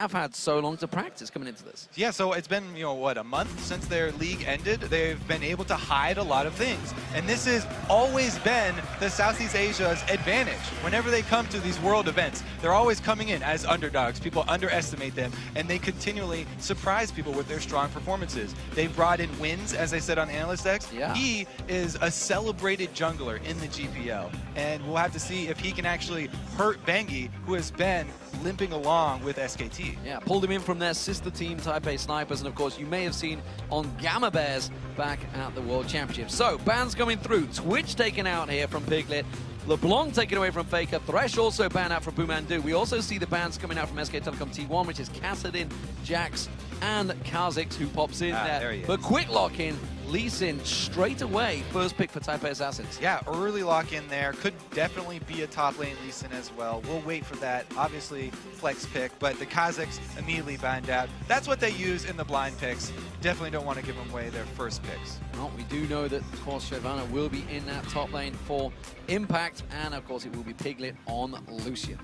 have had so long to practice coming into this. Yeah, so it's been, what, a month since their league ended. They've been able to hide a lot of things. And this has always been the Southeast Asia's advantage. Whenever they come to these world events, they're always coming in as underdogs. People underestimate them, and they continually surprise people with their strong performances. They've brought in Wins, as I said on Analyst X. Yeah. He is a celebrated jungler in the GPL, and we'll have to see if he can actually hurt Bengi, who has been limping along with SKT. Yeah, pulled him in from their sister team, TPA Snipers, and of course you may have seen on Gamma Bears back at the World Championship. So, bans coming through. Twitch taken out here from Piglet. LeBlanc taken away from Faker. Thresh also banned out from Boomandu. We also see the bans coming out from SK Telecom T1, which is Kassadin, Jax, and Kha'Zix, who pops in there. But quick lock-in, Lee Sin straight away, first pick for TPA Assassins. Yeah, early lock-in there. Could definitely be a top lane Lee Sin as well. We'll wait for that. Obviously, flex pick, but the Kha'Zix immediately banned out. That's what they use in the blind picks. Definitely don't want to give them away their first picks. Well, we do know that, of course, Shyvana will be in that top lane for Impact, and of course it will be Piglet on Lucian.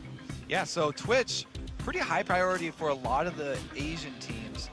Yeah, so Twitch, pretty high priority for a lot of the Asian teams.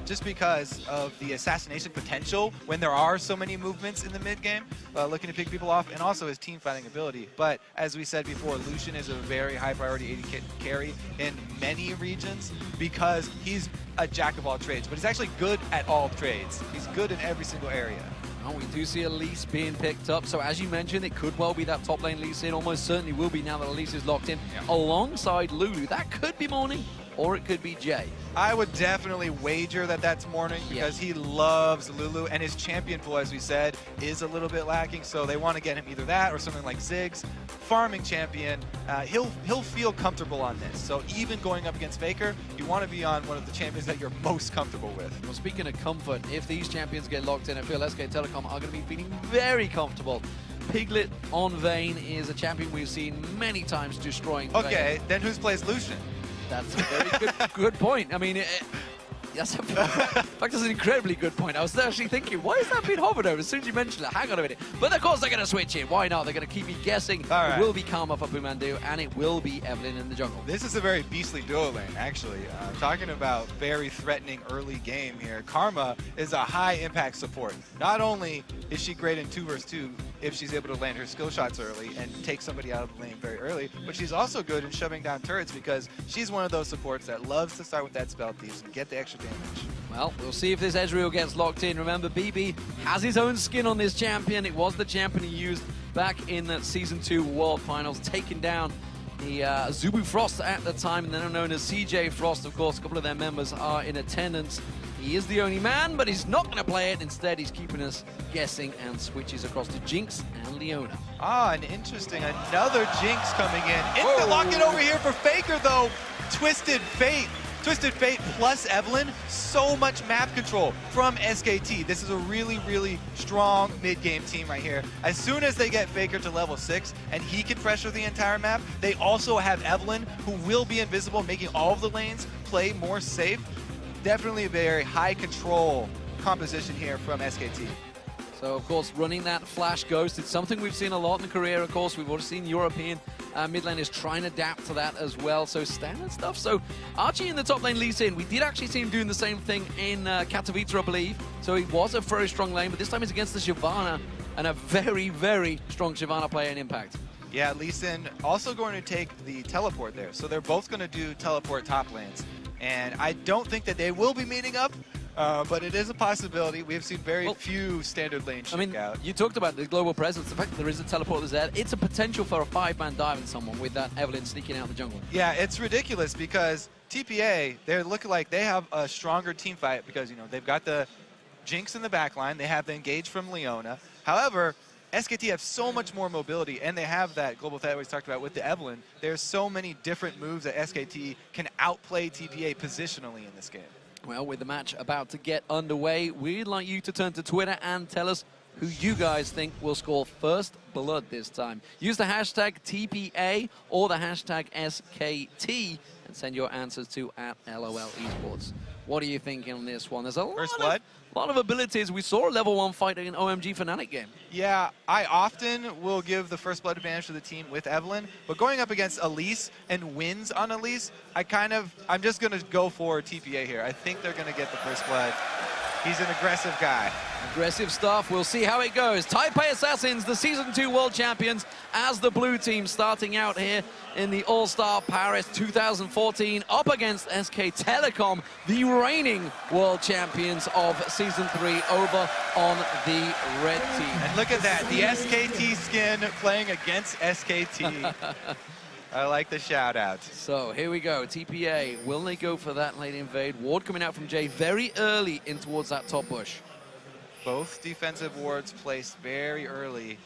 Just because of the assassination potential when there are so many movements in the mid game, looking to pick people off, and also his team fighting ability. But as we said before, Lucian is a very high priority AD carry in many regions because he's a jack of all trades, but he's actually good at all trades. He's good in every single area. Oh, we do see Elise being picked up, so as you mentioned, it could well be that top lane Lee Sin. Almost certainly will be now that Elise is locked in alongside Lulu. That could be Morning, or it could be Jay. I would definitely wager that that's Morning because he loves Lulu, and his champion pool, as we said, is a little bit lacking, so they want to get him either that or something like Ziggs. Farming champion, he'll feel comfortable on this. So even going up against Faker, you want to be on one of the champions that you're most comfortable with. Well, speaking of comfort, if these champions get locked in, I feel SK Telecom are going to be feeling very comfortable. Piglet on Vayne is a champion we've seen many times destroying Okay, Vayne. then who's plays Lucian? That's a very good point. I mean, that's in fact, that's an incredibly good point. I was actually thinking, why is that being hovered over? As soon as you mentioned it, hang on a minute. But of course they're going to switch in. Why not? They're going to keep me guessing. It will be Karma for Boomandu, and it will be Evelyn in the jungle. This is a very beastly duo lane, actually. Talking about very threatening early game here. Karma is a high impact support. Not only is she great in 2 versus 2 if she's able to land her skill shots early and take somebody out of the lane very early, but she's also good in shoving down turrets because she's one of those supports that loves to start with that spell thieves and get the extra damage. Well, we'll see if this Ezreal gets locked in. Remember, BB has his own skin on this champion. It was the champion he used back in the Season 2 World Finals, taking down the Zubu Frost at the time, and then known as CJ Frost. Of course, a couple of their members are in attendance. He is the only man, but he's not going to play it. Instead, he's keeping us guessing and switches across to Jinx and Leona. Ah, and interesting. Another Jinx coming in. Instant lock-in over here for Faker, though. Twisted Fate. Twisted Fate plus Evelyn. So much map control from SKT. This is a really, really strong mid-game team right here. As soon as they get Faker to level 6 and he can pressure the entire map, they also have Evelyn, who will be invisible, making all of the lanes play more safe. Definitely a very high control composition here from SKT. So, of course, running that Flash Ghost, it's something we've seen a lot in the career, of course. We've already seen European mid laners trying to adapt to that as well. So, standard stuff. So, Archie in the top lane leads in. We did actually see him doing the same thing in Katowice, I believe. So, he was a very strong lane, but this time he's against the Shyvana, and a very, very strong Shyvana player in Impact. Yeah, Lee Sin also going to take the teleport there. So, they're both going to do teleport top lanes. And I don't think that they will be meeting up, but it is a possibility. We have seen very few standard lanes shake out. You talked about the global presence, the fact that there is a teleport there. It's a potential for a 5-man dive in someone with that Evelyn sneaking out the jungle. Yeah, it's ridiculous because TPA, they're looking like they have a stronger team fight because, they've got the Jinx in the backline. They have the engage from Leona. However, SKT have so much more mobility, and they have that global threat we talked about with the Evelyn. There's so many different moves that SKT can outplay TPA positionally in this game. Well, with the match about to get underway, we'd like you to turn to Twitter and tell us who you guys think will score first blood this time. Use the hashtag TPA or the hashtag SKT and send your answers to @LOL Esports. What are you thinking on this one? There's a lot of abilities. We saw a level 1 fight in OMG Fnatic game. Yeah, I often will give the first blood advantage to the team with Evelyn, but going up against Elise and wins on Elise, I'm just going to go for TPA here. I think they're going to get the first blood. He's an aggressive guy. Aggressive stuff. We'll see how it goes. TPA Assassins, the Season 2 World Champions, as the blue team starting out here in the All-Star Paris 2014, up against SK Telecom, the reigning World Champions of Season 3, over on the red team. And look at that, the SKT skin playing against SKT. I like the shout out. So here we go. TPA, will they go for that late invade? Ward coming out from Jay very early in towards that top bush. Both defensive wards placed very early.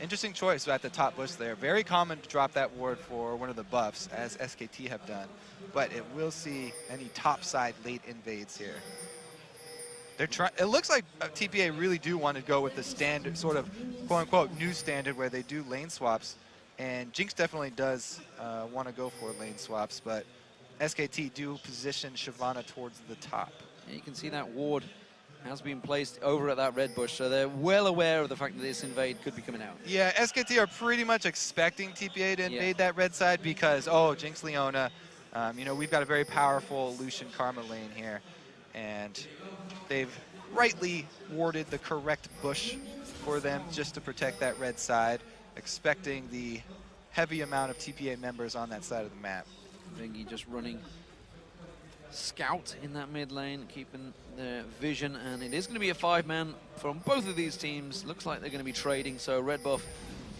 Interesting choice at the top bush there. Very common to drop that ward for one of the buffs, as SKT have done. But it will see any topside late invades here. It looks like TPA really do want to go with the standard, sort of quote-unquote new standard, where they do lane swaps. And Jinx definitely does want to go for lane swaps, but SKT do position Shyvana towards the top. Yeah, you can see that ward has been placed over at that red bush, so they're well aware of the fact that this invade could be coming out. Yeah, SKT are pretty much expecting TPA to invade that red side because, oh, Jinx Leona, you know, we've got a very powerful Lucian Karma lane here, and they've rightly warded the correct bush for them just to protect that red side, expecting the heavy amount of TPA members on that side of the map. Vingy just running scout in that mid lane, keeping their vision, and it is going to be a 5-man from both of these teams. Looks like they're going to be trading, so red buff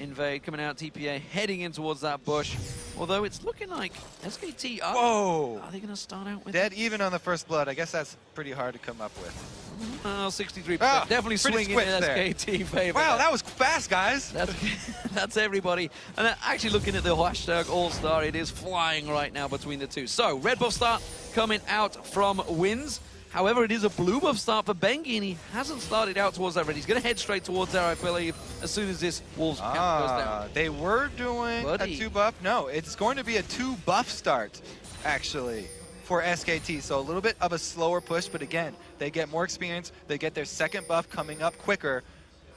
invade coming out, TPA heading in towards that bush, although it's looking like SKT are they going to start out with dead even on the first blood? I guess that's pretty hard to come up with. 63%. Definitely swinging in SKT favor. Wow, that was fast, guys. That's everybody. And actually looking at the hashtag All-Star, it is flying right now between the two. So, red buff start coming out from Wins. However, it is a blue buff start for Bengi, and he hasn't started out towards that red. He's going to head straight towards there, I believe, as soon as this Wolves count goes down. They were doing a 2-buff. No, it's going to be a 2-buff start, actually, for SKT. So a little bit of a slower push, but again, they get more experience. They get their second buff coming up quicker.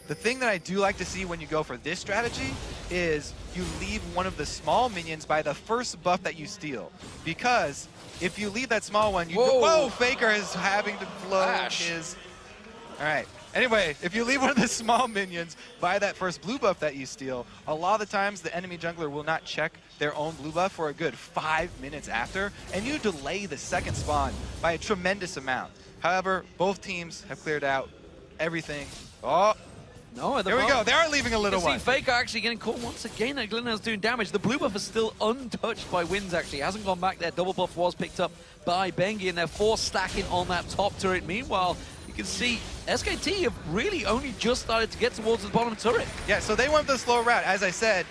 The thing that I do like to see when you go for this strategy is you leave one of the small minions by the first buff that you steal. Because if you leave that small one, whoa, Faker is having to blow his... All right. Anyway, if you leave one of the small minions by that first blue buff that you steal, a lot of the times the enemy jungler will not check their own blue buff for a good 5 minutes after, and you delay the second spawn by a tremendous amount. However, both teams have cleared out everything. Oh, no, there we go. They are leaving a little one. You can see Faker actually getting caught once again. That Glenna's doing damage. The blue buff is still untouched by Wins, actually. It hasn't gone back there. Double buff was picked up by Bengi, and they're force stacking on that top turret. Meanwhile, you can see SKT have really only just started to get towards the bottom turret. Yeah, so they went the slow route. As I said,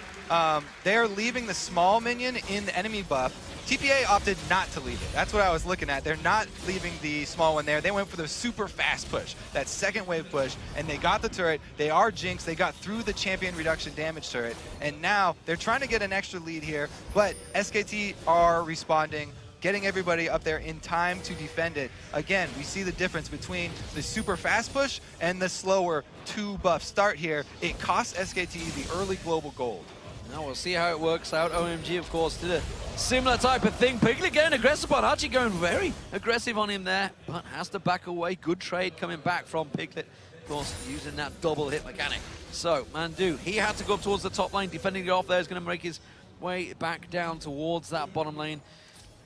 they are leaving the small minion in the enemy buff. TPA opted not to leave it. That's what I was looking at. They're not leaving the small one there. They went for the super fast push, that second wave push, and they got the turret. They are Jinx. They got through the champion reduction damage turret, and now they're trying to get an extra lead here, but SKT are responding, getting everybody up there in time to defend it. Again, we see the difference between the super fast push and the slower 2-buff start here. It costs SKT the early global gold. Now we'll see how it works out. OMG, of course, did a similar type of thing. Piglet getting aggressive on Archie, going very aggressive on him there, but has to back away. Good trade coming back from Piglet, of course, using that double hit mechanic. So, Mandu, he had to go up towards the top lane, defending it off there. He's going to make his way back down towards that bottom lane,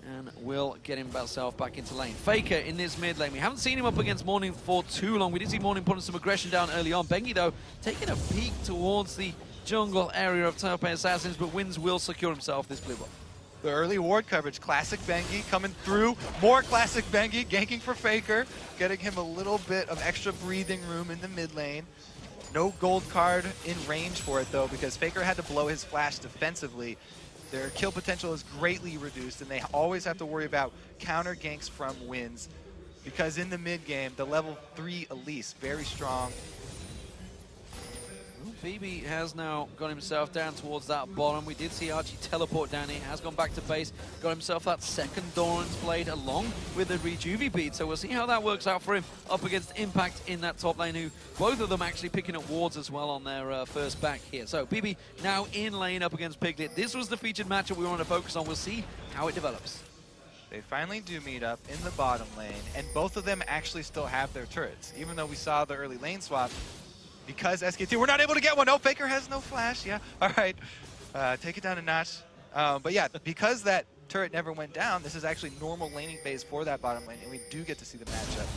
and will get himself back into lane. Faker in this mid lane. We haven't seen him up against Morning for too long. We did see Morning putting some aggression down early on. Bengi, though, taking a peek towards the jungle area of TPA Assassins, but Wins will secure himself this blue buff. The early ward coverage, classic Bengi coming through. More classic Bengi, ganking for Faker, getting him a little bit of extra breathing room in the mid lane. No gold card in range for it, though, because Faker had to blow his flash defensively. Their kill potential is greatly reduced, and they always have to worry about counter ganks from Wins, because in the mid game, the level 3 Elise, very strong. BB has now got himself down towards that bottom. We did see Archie teleport down here, has gone back to base, got himself that second Doran's Blade along with the Rejuvi bead. So we'll see how that works out for him up against Impact in that top lane, who both of them actually picking up wards as well on their first back here. So BB now in lane up against Piglet. This was the featured matchup we want to focus on. We'll see how it develops. They finally do meet up in the bottom lane, and both of them actually still have their turrets. Even though we saw the early lane swap, because SKT, we're not able to get one. Oh, Faker has no flash. Yeah, all right. Take it down a notch. But yeah, because that turret never went down, this is actually normal laning phase for that bottom lane, and we do get to see the matchup.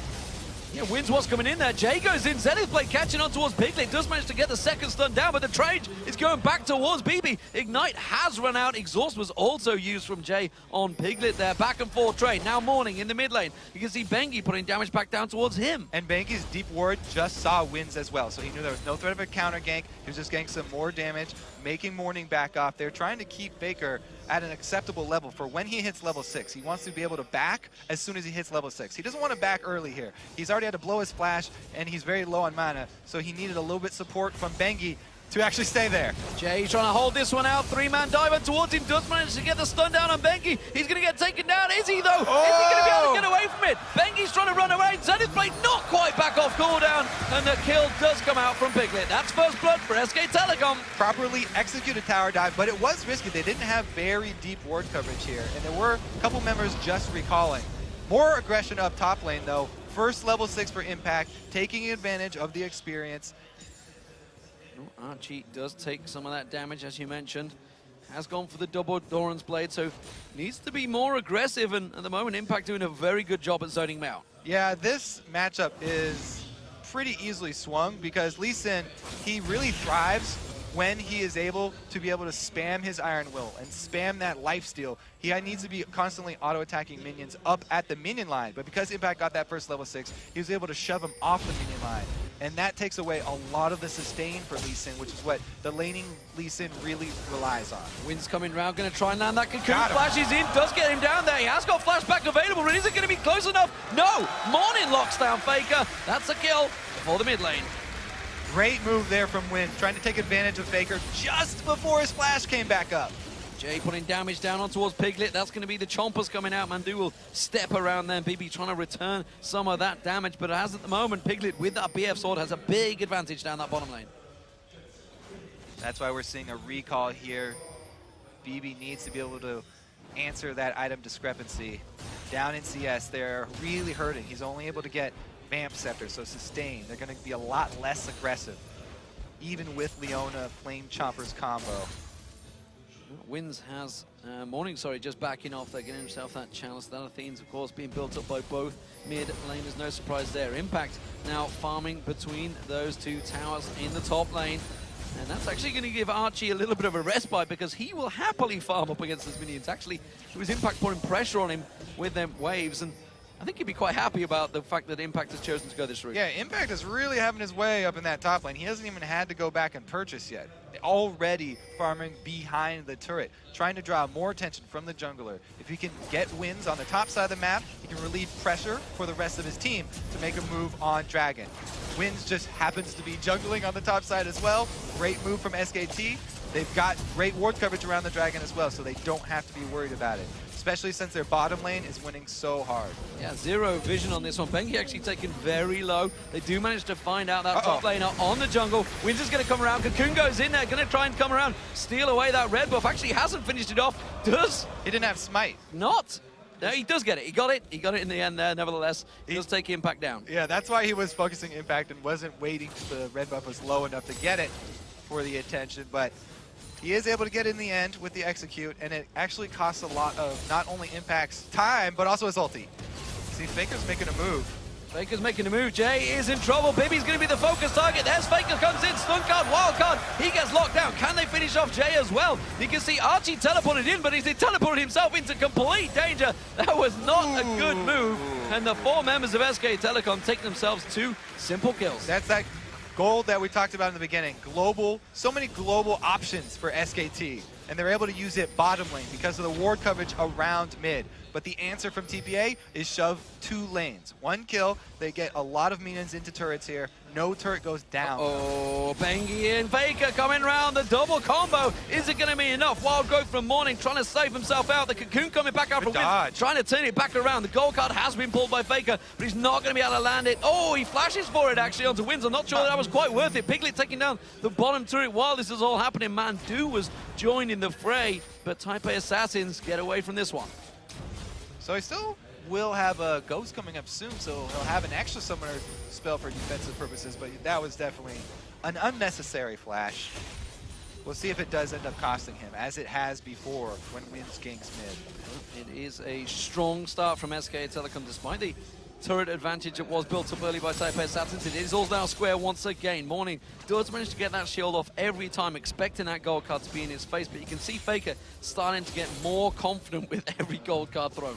Yeah, Wins what's coming in there. Jay goes in. Zenith Blade catching on towards Piglet. Does manage to get the second stun down, but the trade is going back towards BB. Ignite has run out. Exhaust was also used from Jay on Piglet there. Back and forth trade. Now Morning in the mid lane. You can see Bengi putting damage back down towards him. And Bengi's deep ward just saw Wins as well, so he knew there was no threat of a counter gank. He was just getting some more damage, making Morning back off. They're trying to keep Faker at an acceptable level for when he hits level 6. He wants to be able to back as soon as he hits level 6. He doesn't want to back early here. He's already had to blow his flash, and he's very low on mana, so he needed a little bit support from Bengi to actually stay there. Jay trying to hold this one out. Three-man diver towards him. Does manage to get the stun down on Bengi. He's going to get taken down. Is he, though? Oh! Is he going to be able to get away from it? Bengi's trying to run away. Zenith Blade not quite back off cooldown, and the kill does come out from Piglet. That's first blood for SK Telecom. Properly executed tower dive, but it was risky. They didn't have very deep ward coverage here, and there were a couple members just recalling. More aggression up top lane, though. First level 6 for Impact, taking advantage of the experience. Archie does take some of that damage, as you mentioned. Has gone for the double Doran's Blade, so needs to be more aggressive, and at the moment Impact doing a very good job at zoning him out. Yeah, this matchup is pretty easily swung because Lee Sin, he really thrives when he is able to spam his Iron Will and spam that lifesteal. He needs to be constantly auto-attacking minions up at the minion line, but because Impact got that first level 6, he was able to shove them off the minion line. And that takes away a lot of the sustain for Lee Sin, which is what the laning Lee Sin really relies on. Wind's coming round, going to try and land that cocoon. Flashes in, does get him down there. He has got flashback available, but is it going to be close enough? No! Morning locks down Faker. That's a kill for the mid lane. Great move there from Wind, trying to take advantage of Faker just before his flash came back up. Jay putting damage down on towards Piglet. That's going to be the chompers coming out. Mandu will step around there. BB trying to return some of that damage, but as at the moment, Piglet with that BF sword has a big advantage down that bottom lane. That's why we're seeing a recall here. BB needs to be able to answer that item discrepancy. Down in CS, they're really hurting. He's only able to get Vamp Scepter, so sustain. They're going to be a lot less aggressive, even with Leona Flame Chompers combo. Wins has Morning, just backing off. They're getting himself that chalice. That Athene's, of course, being built up by both mid laners. No surprise there. Impact now farming between those two towers in the top lane. And that's actually going to give Archie a little bit of a respite because he will happily farm up against his minions. Actually, it was Impact putting pressure on him with them waves, and I think he'd be quite happy about the fact that Impact has chosen to go this route. Yeah, Impact is really having his way up in that top lane. He hasn't even had to go back and purchase yet. Already farming behind the turret, trying to draw more attention from the jungler. If he can get wins on the top side of the map, he can relieve pressure for the rest of his team to make a move on Dragon. Wins just happens to be jungling on the top side as well. Great move from SKT. They've got great ward coverage around the Dragon as well, so they don't have to be worried about it, especially since their bottom lane is winning so hard. Yeah, zero vision on this one. Bengi actually taken very low. They do manage to find out that top laner on the jungle. Wins is going to come around. Cocoon goes in there, going to try and come around, steal away that red buff. Actually hasn't finished it off. Does? He didn't have smite. Not. No, he does get it. He got it. He got it in the end there, nevertheless. He does take Impact down. Yeah, that's why he was focusing Impact and wasn't waiting till the red buff was low enough to get it for the attention, but he is able to get it in the end with the execute, and it actually costs a lot of not only Impact's time, but also his ulti. See, Faker's making a move. Faker's making a move. Jay is in trouble. Bibi's going to be the focus target. There's Faker comes in. Stun card, wild card. He gets locked down. Can they finish off Jay as well? You can see Archie teleported in, but he's teleported himself into complete danger. That was not a good move. And the 4 members of SK Telecom take themselves 2 simple kills. That's that gold that we talked about in the beginning. Global, so many global options for SKT, and they're able to use it bottom lane because of the ward coverage around mid. But the answer from TPA is shove 2 lanes. 1 kill, they get a lot of minions into turrets here, no turret goes down. Oh, Bengi and Faker coming round, the double combo. Is it going to be enough? Wild growth from Morning, trying to save himself out. The Cocoon coming back out from Wind, trying to turn it back around. The gold card has been pulled by Faker, but he's not going to be able to land it. Oh, he flashes for it actually onto Winds. I'm not sure that was quite worth it. Piglet taking down the bottom turret while this is all happening. Mandu was joined in the fray, but TPA Assassins get away from this one. So he still will have a Ghost coming up soon, so he'll have an extra summoner spell for defensive purposes, but that was definitely an unnecessary flash. We'll see if it does end up costing him, as it has before when Winds ganks mid. It is a strong start from SKT Telecom, despite the turret advantage that was built up early by TPA Assassins. It is all now square once again. Morning does manage to get that shield off every time, expecting that gold card to be in his face, but you can see Faker starting to get more confident with every gold card thrown.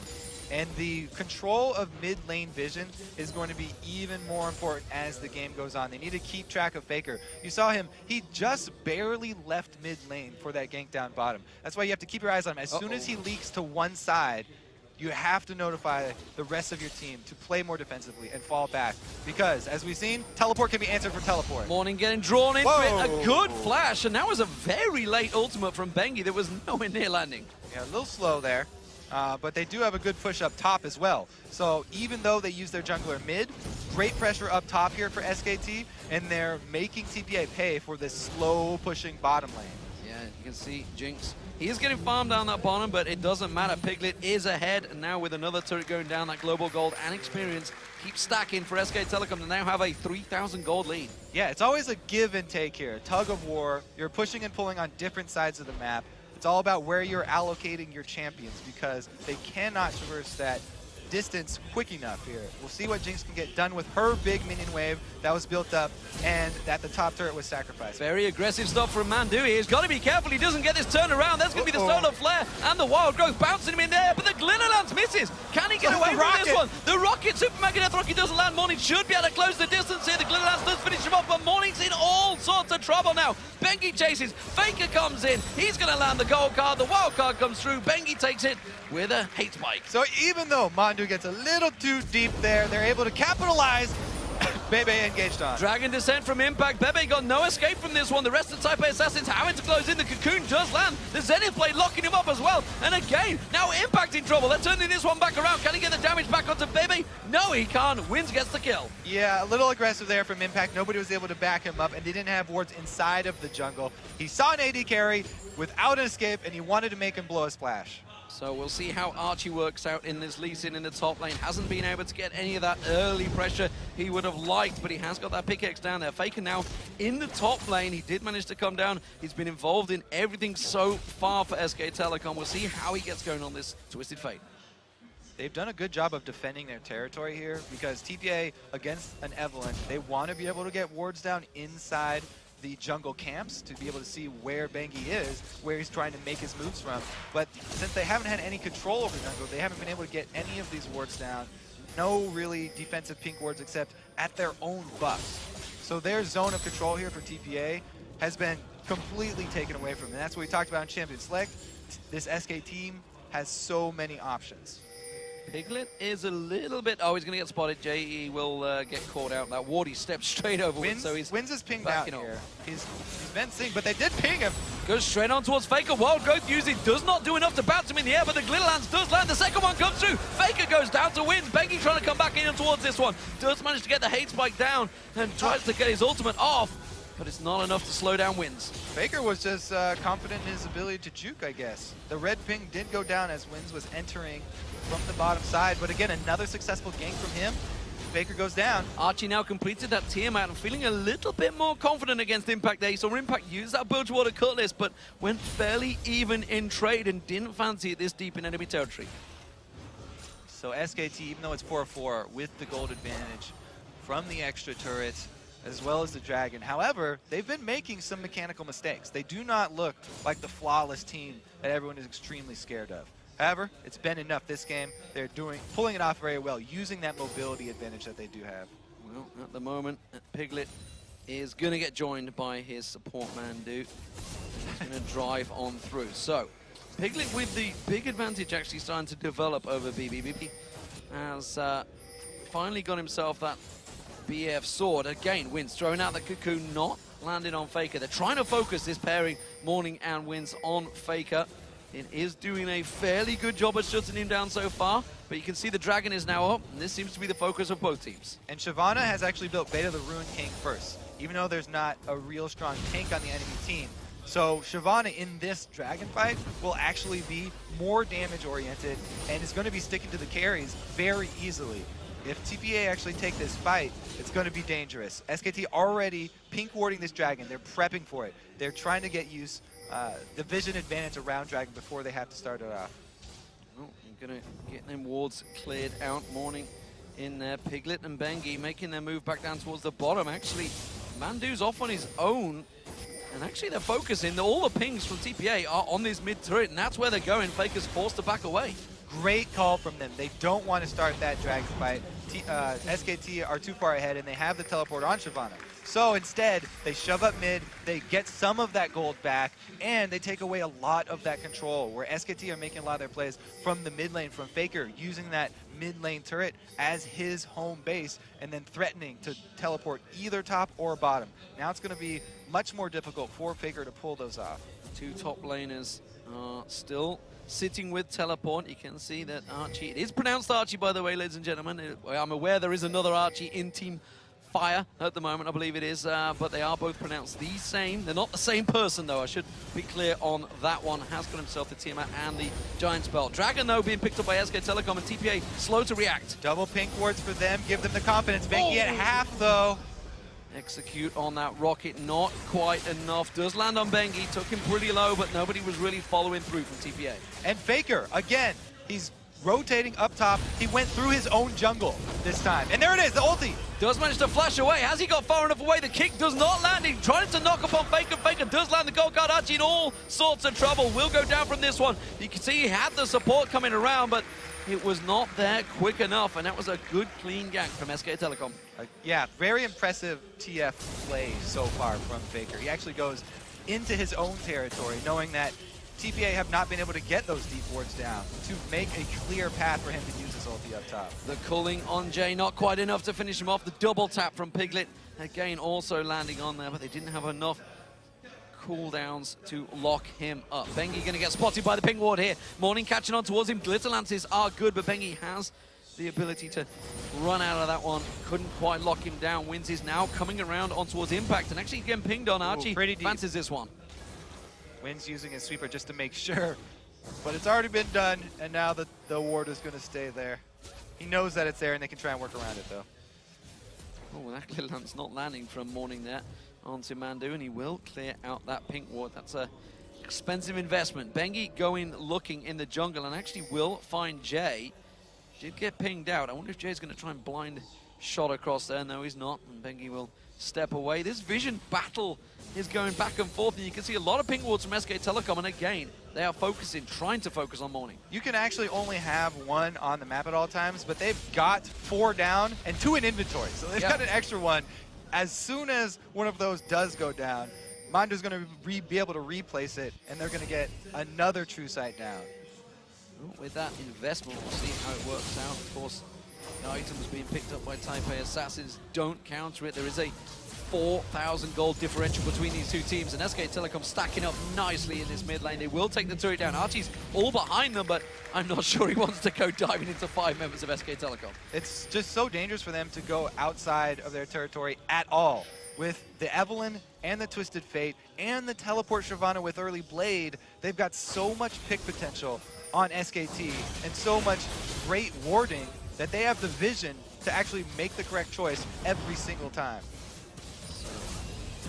And the control of mid lane vision is going to be even more important as the game goes on. They need to keep track of Faker. You saw him, he just barely left mid lane for that gank down bottom. That's why you have to keep your eyes on him. As soon as he leaks to one side, you have to notify the rest of your team to play more defensively and fall back. Because, as we've seen, teleport can be answered for teleport. Morning getting drawn into it. A good flash, and that was a very late ultimate from Bengi that was nowhere near landing. Yeah, a little slow there. But they do have a good push up top as well. So even though they use their jungler mid, great pressure up top here for SKT, and they're making TPA pay for this slow pushing bottom lane. Yeah, you can see Jinx. He is getting farmed down that bottom, but it doesn't matter. Piglet is ahead, and now with another turret going down, that global gold and experience keeps stacking for SK Telecom to now have a 3,000 gold lead. Yeah, it's always a give and take here, tug of war. You're pushing and pulling on different sides of the map. It's all about where you're allocating your champions, because they cannot traverse that distance quick enough here. We'll see what Jinx can get done with her big minion wave that was built up and that the top turret was sacrificed. Very aggressive stuff from Mandu. He's got to be careful he doesn't get this turned around. There's going to be the solar flare and the wild growth bouncing him in there, but the glitter lance misses. Can he get away from this one? The rocket, Super Mega Death Rocket doesn't land. Morning should be able to close the distance here. The glitter lance does finish him off, but Morning's in all sorts of trouble now. Bengi chases, Faker comes in. He's going to land the gold card. The wild card comes through. Bengi takes it with a hate spike. So even though Mandu gets a little too deep there, they're able to capitalize. Bebe engaged on. Dragon Descent from Impact. Bebe got no escape from this one. The rest of the TPA Assassins having to close in. The Cocoon does land. The Zenith Blade locking him up as well. And again, now Impact in trouble. They're turning this one back around. Can he get the damage back onto Bebe? No, he can't. Wins gets the kill. Yeah, a little aggressive there from Impact. Nobody was able to back him up, and they didn't have wards inside of the jungle. He saw an AD carry without an escape, and he wanted to make him blow a splash. So we'll see how Archie works out in this Lee Sin in the top lane. Hasn't been able to get any of that early pressure he would have liked, but he has got that pickaxe down there. Faker now in the top lane. He did manage to come down. He's been involved in everything so far for SK Telecom. We'll see how he gets going on this Twisted Fate. They've done a good job of defending their territory here, because TPA against an Evelyn, they want to be able to get wards down inside the jungle camps to be able to see where Bengi is, where he's trying to make his moves from. But since they haven't had any control over jungle, they haven't been able to get any of these wards down. No really defensive pink wards except at their own buffs. So their zone of control here for TPA has been completely taken away from them. And that's what we talked about in Champion Select. This SK team has so many options. Piglet is a little bit... Oh, he's going to get spotted. JE will get caught out. That ward, he steps straight over Winds, so he's Winds is pinged out here. He's been seen, but they did ping him. Goes straight on towards Faker. Wild Growth usually does not do enough to bounce him in the air, but the Glitter Lance does land. The second one comes through. Faker goes down to Winds. Bengi trying to come back in towards this one. Does manage to get the hate spike down and tries to get his ultimate off, but it's not enough to slow down Winds. Faker was just confident in his ability to juke, I guess. The red ping did go down as Winds was entering from the bottom side, but again, another successful gank from him. Faker goes down. Archie now completed that Tiamat and feeling a little bit more confident against Impact there. So Impact used that Bilgewater Cutlass, but went fairly even in trade and didn't fancy it this deep in enemy territory. So SKT, even though it's 4-4, with the gold advantage from the extra turrets, as well as the Dragon. However, they've been making some mechanical mistakes. They do not look like the flawless team that everyone is extremely scared of. However, it's been enough this game. They're pulling it off very well, using that mobility advantage that they do have. Well, at the moment, Piglet is going to get joined by his support Mandu. He's going to drive on through. So, Piglet with the big advantage actually starting to develop over BB. BB has finally got himself that BF sword. Again, Wins throwing out the cocoon, not landing on Faker. They're trying to focus this pairing, Morning and Wins, on Faker. It is doing a fairly good job at shutting him down so far, but you can see the Dragon is now up, and this seems to be the focus of both teams. And Shyvana has actually built Beta the Ruin King first, even though there's not a real strong tank on the enemy team. So Shyvana in this Dragon fight will actually be more damage oriented and is going to be sticking to the carries very easily. If TPA actually take this fight, it's going to be dangerous. SKT already pink warding this Dragon. They're prepping for it. They're trying to get the vision advantage around Dragon before they have to start it off. Well, you're going to get them wards cleared out. Morning in there. Piglet and Bengi making their move back down towards the bottom. Actually, Mandu's off on his own. And actually they're focusing. All the pings from TPA are on this mid turret, and that's where they're going. Faker's forced to back away. Great call from them. They don't want to start that Dragon fight. SKT are too far ahead, and they have the teleport on Shyvana. So instead, they shove up mid, they get some of that gold back, and they take away a lot of that control, where SKT are making a lot of their plays from the mid lane, from Faker, using that mid lane turret as his home base, and then threatening to teleport either top or bottom. Now it's going to be much more difficult for Faker to pull those off. Two top laners are still sitting with teleport. You can see that Archie, it is pronounced Archie, by the way, ladies and gentlemen. I'm aware there is another Archie in Team Fire at the moment, I believe it is, but they are both pronounced the same. They're not the same person, though. I should be clear on that one. Has got himself the Tiamat and the Giant Spell. Dragon, though, being picked up by SK Telecom, and TPA slow to react. Double pink wards for them, give them the confidence. Bengi at half, though. Execute on that rocket, not quite enough. Does land on Bengi, took him pretty low, but nobody was really following through from TPA. And Faker, again, he's rotating up top. He went through his own jungle this time. And there it is, the ulti. Does manage to flash away. Has he got far enough away? The kick does not land. He's trying to knock upon Faker. Faker does land the gold card. Archie in all sorts of trouble. Will go down from this one. You can see he had the support coming around, but it was not there quick enough, and that was a good, clean gank from SK Telecom. Yeah, very impressive TF play so far from Faker. He actually goes into his own territory, knowing that TPA have not been able to get those deep wards down to make a clear path for him to use his ulti up top. The culling on Jay, not quite enough to finish him off. The double tap from Piglet, again, also landing on there, but they didn't have enough cooldowns to lock him up. Bengi going to get spotted by the ping ward here. Morning catching on towards him. Glitter Lances are good, but Bengi has the ability to run out of that one. Couldn't quite lock him down. Wins is now coming around on towards Impact, and actually getting pinged on. Archie fancies this one. Wins using his sweeper just to make sure, but it's already been done, and now the ward is going to stay there. He knows that it's there, and they can try and work around it, though. Oh, that Glitter Lance not landing from Morning there onto Mandu, and he will clear out that pink ward. That's a expensive investment. Bengi going looking in the jungle, and actually will find Jay. Did get pinged out. I wonder if Jay's going to try and blind shot across there. No, he's not, and Bengi will step away. This vision battle is going back and forth, and you can see a lot of ping wards from SK Telecom, and again, they are focusing, trying to focus on Morning. You can actually only have one on the map at all times, but they've got 4 down and 2 in inventory, so they've got an extra one. As soon as one of those does go down, Mandu's going to be able to replace it, and they're going to get another True Sight down. With that investment, we'll see how it works out. Of course, the items being picked up by Taipei Assassins don't counter it. There is a 4,000 gold differential between these two teams, and SK Telecom stacking up nicely in this mid lane. They will take the turret down. Archie's all behind them, but I'm not sure he wants to go diving into 5 members of SK Telecom. It's just so dangerous for them to go outside of their territory at all. With the Evelyn and the Twisted Fate and the Teleport Shyvana with early Blade, they've got so much pick potential on SKT and so much great warding that they have the vision to actually make the correct choice every single time.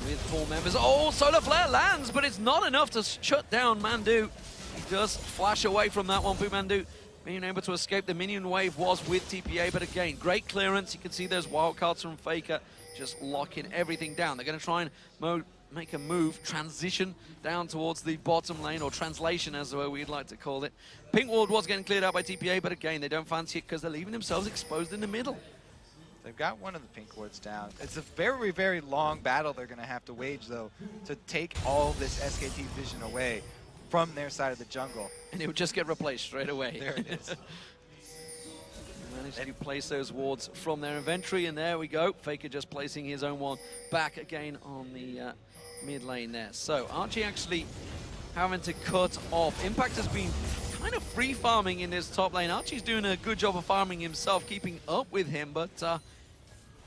With 4 members. Oh, Solar Flare lands, but it's not enough to shut down Mandu. He does flash away from that one. Mandu being able to escape the minion wave was with TPA, but again, great clearance. You can see those wildcards from Faker just locking everything down. They're going to try and make a move, transition down towards the bottom lane, or translation as we'd like to call it. Pink ward was getting cleared out by TPA, but again, they don't fancy it because they're leaving themselves exposed in the middle. They've got one of the pink wards down. It's a very, very long battle they're going to have to wage, though, to take all this SKT vision away from their side of the jungle. And it would just get replaced straight away. There it is. Managed to place those wards from their inventory, and there we go. Faker just placing his own one back again on the mid lane there. So Archie actually having to cut off. Impact has been kind of free farming in this top lane. Archie's doing a good job of farming himself, keeping up with him, but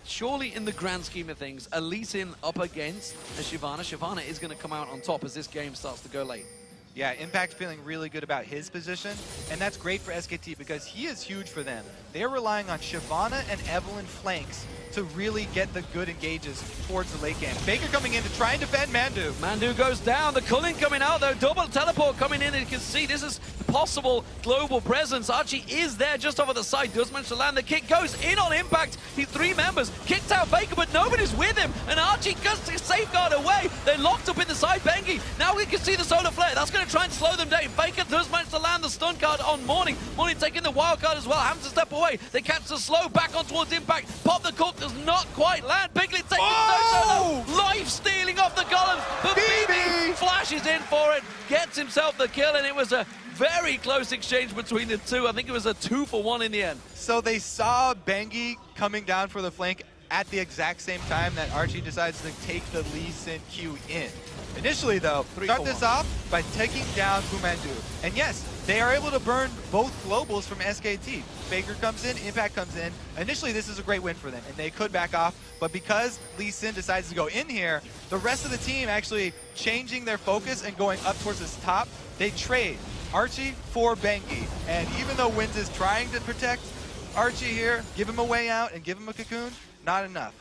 surely in the grand scheme of things, a Lee Sin up against a Shyvana. Shyvana is going to come out on top as this game starts to go late. Yeah, Impact feeling really good about his position, and that's great for SKT because he is huge for them. They're relying on Shyvana and Evelynn flanks to really get the good engages towards the late game. Faker coming in to try and defend Mandu. Mandu goes down, the culling coming out though, double teleport coming in, and you can see this is possible global presence. Archie is there just over the side, does manage to land the kick, goes in on Impact. He's 3 members, kicks out Faker, but nobody's with him, and Archie goes to safeguard away. They're locked up in the side, Bengi. Now we can see the solar flare, that's going to try and slow them down. Faker does manage to land the stun card on Morning. Morning taking the wild card as well, having to step away. They catch the slow back on towards Impact. Pop the cook does not quite land. Piglet taking no solo. Life stealing off the golems, but BB flashes in for it, gets himself the kill, and it was a very close exchange between the two. I think it was a 2-for-1 in the end. So they saw Bengi coming down for the flank at the exact same time that Archie decides to take the Lee Sin Q in. Initially though, start this off by taking down Pumandu. And yes, they are able to burn both globals from SKT. Faker comes in, Impact comes in. Initially this is a great win for them and they could back off, but because Lee Sin decides to go in here, the rest of the team actually changing their focus and going up towards this top, they trade Archie for Bengi. And even though Wins is trying to protect Archie here, give him a way out and give him a cocoon, not enough.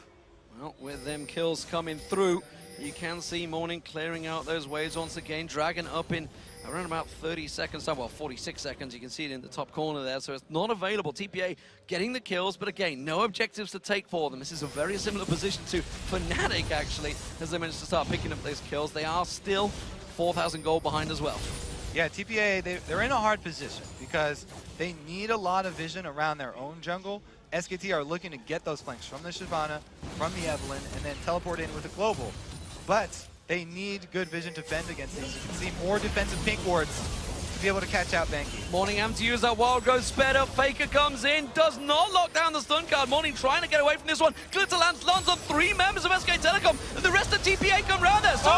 Well, with them kills coming through, you can see Morning clearing out those waves once again. Dragon up in around about 30 seconds, well, 46 seconds. You can see it in the top corner there, so it's not available. TPA getting the kills, but again, no objectives to take for them. This is a very similar position to Fnatic, actually, as they managed to start picking up those kills. They are still 4,000 gold behind as well. Yeah, TPA, they're in a hard position because they need a lot of vision around their own jungle. SKT are looking to get those flanks from the Shyvana, from the Evelynn, and then teleport in with a global. But they need good vision to fend against these. You can see more defensive pink wards to be able to catch out Bengi. Morning having to use that wild growth sped up. Faker comes in, does not lock down the stun card. Morning trying to get away from this one. Glitter lands on 3 members of SK Telecom, and the rest of TPA come round there. So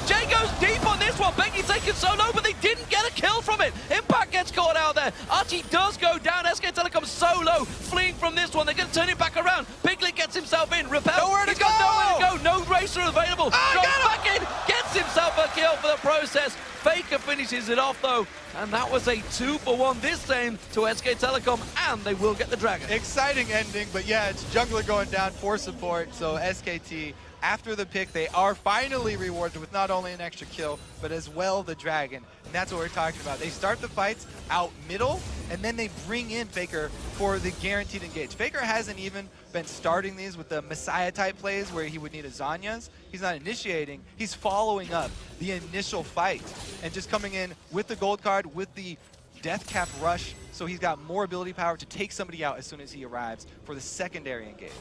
Jay goes deep on this one. Bengi taken so low, but they didn't get a kill from it. Impact gets caught out there. Archie does go down. SK Telecom so low, fleeing from this one. They're going to turn it back around. Piglet gets himself in. Repel. Nowhere to He's go. got nowhere to go. No racer available. Goes back in. Gets himself a kill for the process. Faker finishes it off though, and that was a 2-for-1 this time to SK Telecom, and they will get the Dragon. Exciting ending, but yeah, it's jungler going down for support, so SKT, after the pick, they are finally rewarded with not only an extra kill, but as well the Dragon, and that's what we're talking about. They start the fights out middle, and then they bring in Faker for the guaranteed engage. Faker hasn't even been starting these with the Messiah type plays where he would need a Zhonya's. He's not initiating, he's following up the initial fight and just coming in with the gold card, with the death cap rush, so he's got more ability power to take somebody out as soon as he arrives for the secondary engage.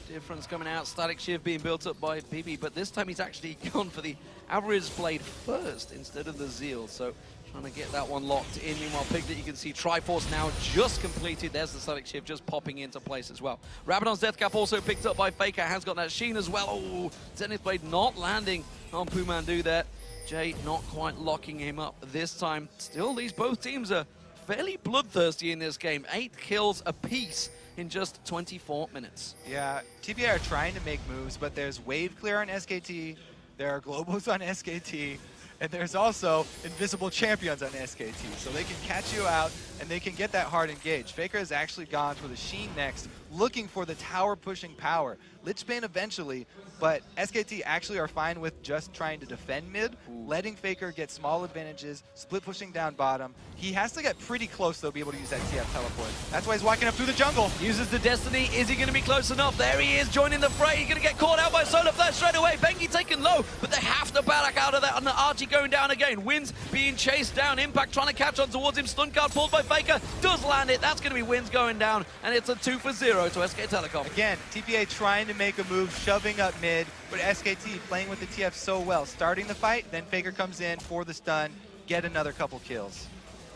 Difference coming out, Static Shiv being built up by BB, but this time he's actually gone for the Avarice Blade first instead of the Zeal, so trying to get that one locked in. Meanwhile, Piglet, you can see Triforce now just completed. There's the Static Shiv just popping into place as well. Rabadon's Death Cap also picked up by Faker, has got that Sheen as well. Oh, Zenith Blade not landing on Pumandu there. Jay not quite locking him up this time. Still, these both teams are fairly bloodthirsty in this game. 8 kills apiece in just 24 minutes. Yeah, TPA are trying to make moves, but there's wave clear on SKT, there are globals on SKT, and there's also invisible champions on SKT, so they can catch you out and they can get that hard engage. Faker has actually gone for the Sheen next, looking for the tower pushing power. Lichbane eventually, but SKT actually are fine with just trying to defend mid, letting Faker get small advantages, split pushing down bottom. He has to get pretty close though to be able to use that TF teleport. That's why he's walking up through the jungle. Uses the Destiny. Is he going to be close enough? There he is joining the fray. He's going to get caught out by Solar Flare straight away. Bengi taken low, but they have to back out of that. And the Archie going down again. Wins being chased down. Impact trying to catch on towards him. Stun card pulled by Faker. Does land it. That's going to be Wins going down. And it's a 2-for-0 to SK Telecom. Again, TPA trying to make a move, shoving up mid, but SKT playing with the TF so well. Starting the fight, then Faker comes in for the stun, get another couple kills.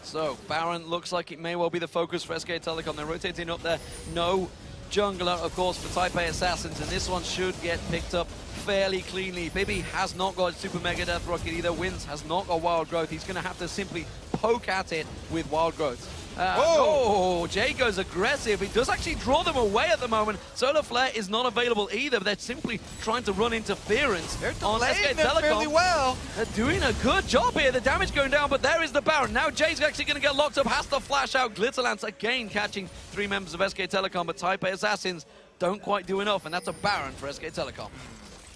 So Baron looks like it may well be the focus for SK Telecom. They're rotating up there. No jungler, of course, for Type A Assassins, and this one should get picked up fairly cleanly. Bibi has not got Super Mega Death Rocket either. Wins has not got Wild Growth. He's going to have to simply poke at it with Wild Growth. Oh, Jay goes aggressive. He does actually draw them away at the moment. Solar Flare is not available either. They're simply trying to run interference on SK Telecom. Fairly well. They're doing a good job here. The damage going down, but there is the Baron. Now Jay's actually going to get locked up. Has to flash out. Glitterlance again catching 3 members of SK Telecom, but Type A Assassins don't quite do enough, and that's a Baron for SK Telecom.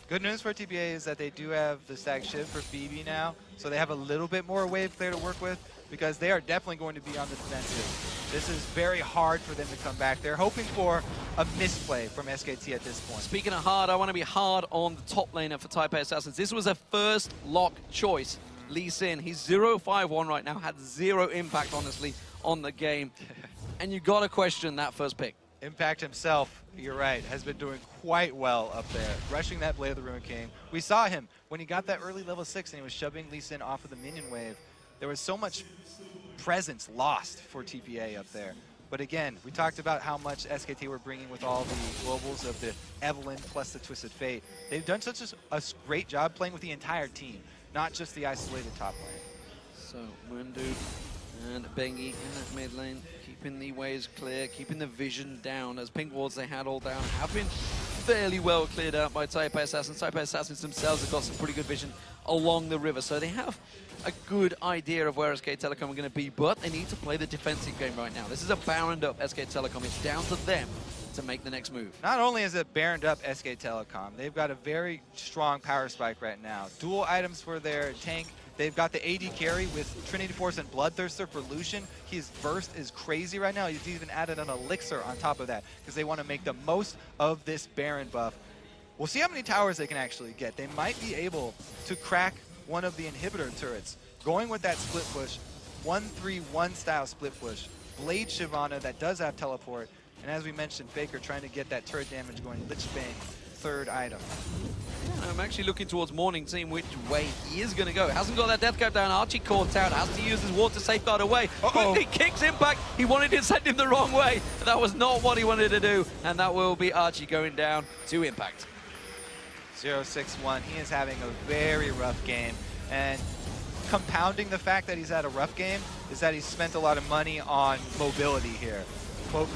Good news for TPA is that they do have the stack shift for BB now, so they have a little bit more wave clear to work with, because they are definitely going to be on the defensive. This is very hard for them to come back. They're hoping for a misplay from SKT at this point. Speaking of hard, I want to be hard on the top laner for Type A Assassins. This was a first lock choice. Lee Sin, he's 0-5-1 right now, had 0 impact, honestly, on the game. And you got to question that first pick. Impact himself, you're right, has been doing quite well up there, rushing that Blade of the Ruined King. We saw him when he got that early level 6 and he was shoving Lee Sin off of the minion wave. There was so much presence lost for TPA up there. But again, we talked about how much SKT were bringing with all the globals of the Evelyn plus the Twisted Fate. They've done such a great job playing with the entire team, not just the isolated top lane. So, Mundu and Bengi in that mid lane, keeping the waves clear, keeping the vision down, as pink wards they had all down have been fairly well cleared out by Type A Assassins. Type A Assassins themselves have got some pretty good vision along the river, so they have a good idea of where SK Telecom are going to be, but they need to play the defensive game right now. This is a Baroned up SK Telecom. It's down to them to make the next move. Not only is it Baroned up SK Telecom, they've got a very strong power spike right now. Dual items for their tank. They've got the AD carry with Trinity Force and Bloodthirster for Lucian. His burst is crazy right now. He's even added an elixir on top of that because they want to make the most of this Baron buff. We'll see how many towers they can actually get. They might be able to crack one of the inhibitor turrets. Going with that split push, 1-3-1 style split push. Blade Shyvana that does have teleport. And as we mentioned, Faker trying to get that turret damage going. Lich Bane, third item. Yeah, I'm actually looking towards Morning, seeing which way he is going to go. Hasn't got that death cap down. Archie caught out, has to use his water safeguard away. Quickly kicks Impact. He wanted to send him the wrong way. That was not what he wanted to do. And that will be Archie going down to Impact. 0-6-1. He is having a very rough game. And compounding the fact that he's had a rough game is that he's spent a lot of money on mobility here.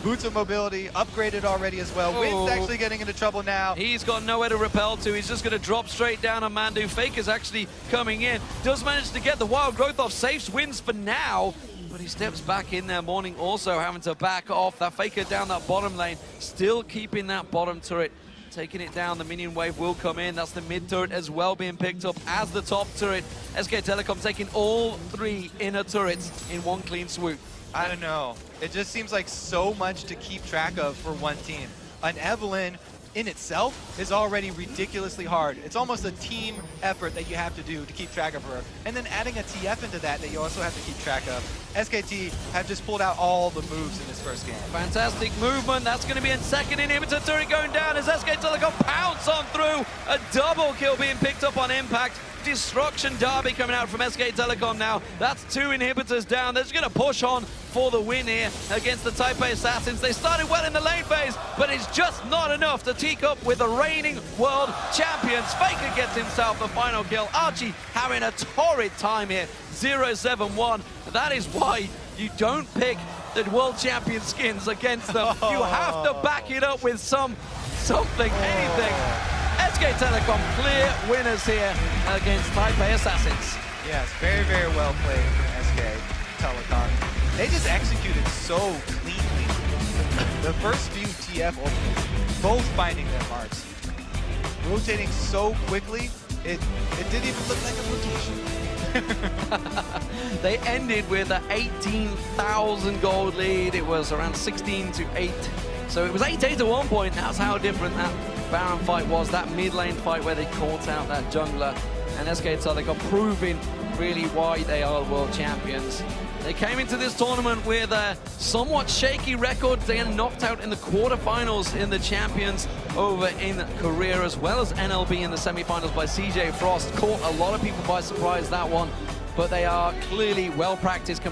Boots of mobility, upgraded already as well. Wind's actually getting into trouble now. He's got nowhere to repel to. He's just going to drop straight down on Mandu. Faker's actually coming in. Does manage to get the Wild Growth off. Saves Wins for now. But he steps back in there. Morning also having to back off. That Faker down that bottom lane. Still keeping that bottom turret. Taking it down. The minion wave will come in. That's the mid turret as well being picked up as the top turret. SK Telecom taking all 3 inner turrets in one clean swoop. I don't know. It just seems like so much to keep track of for one team. An Evelyn in itself is already ridiculously hard. It's almost a team effort that you have to do to keep track of her. And then adding a TF into that you also have to keep track of. SKT have just pulled out all the moves in this first game. Fantastic movement. That's going to be a second inhibitor turret going down as SK Telecom pounce on through. A double kill being picked up on Impact. Destruction Derby coming out from SK Telecom now. That's 2 inhibitors down. They're just going to push on for the win here against the Type A Assassins. They started well in the lane phase, but it's just not enough to teak up with the reigning world champions. Faker gets himself the final kill. Archie having a torrid time here. 0-7-1. That is why you don't pick the world champion skins against them. You have to back it up with something, anything. SK Telecom clear winners here against Type A Assassins. Yes, very, very well played from SK Telecom. They just executed so cleanly. The first few TF openings, both finding their marks. Rotating so quickly, it didn't even look like a rotation. They ended with an 18,000 gold lead. It was around 16-8. So it was 8-8 at one point. That's how different that Baron fight was. That mid lane fight where they caught out that jungler. And SK Telecom proving really why they are world champions. They came into this tournament with a somewhat shaky record. They got knocked out in the quarterfinals in the champions over in Korea, as well as NLB in the semifinals by CJ Frost. Caught a lot of people by surprise, that one. But they are clearly well practiced.